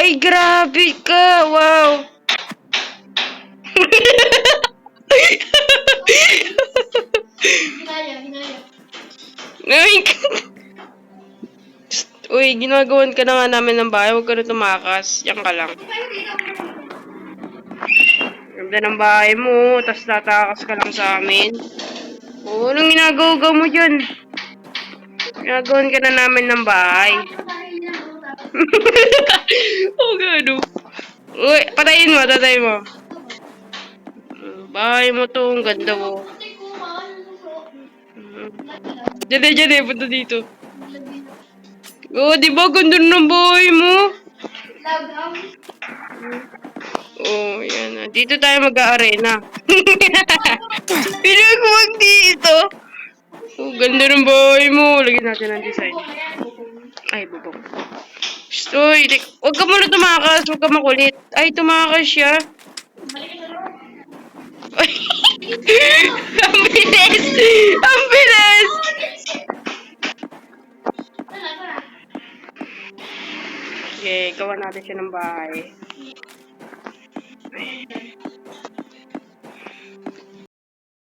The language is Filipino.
Ay, grabe ka! Wow! Ginaya. Ay, uy, ginagawan ka na nga namin ng bahay. Huwag ka na tumakas. Yan ka lang. Ganda ng bahay mo, tas tatakas ka lang sa amin. Oo, anong ginagawa mo dyan? Ginagawan ka na namin ng bahay. Oh, gano. Uy, patayin mo, tatayin mo. Bahay mo to, ang ganda mo. Diyan, punta dito. Oo, di ba? Ganda ng bahay mo. Oo, yan na. Dito tayo mag-a-arena. Pinagwag dito. Oh, ganda ng bahay mo. Lagyan natin ang design. Ay, bubong. Uy, huwag ka muna tumakas. Huwag ka makulit. Ay, tumakas siya. Ay, ang bilis! Ang bilis! Okay, gawa natin siya ng bahay.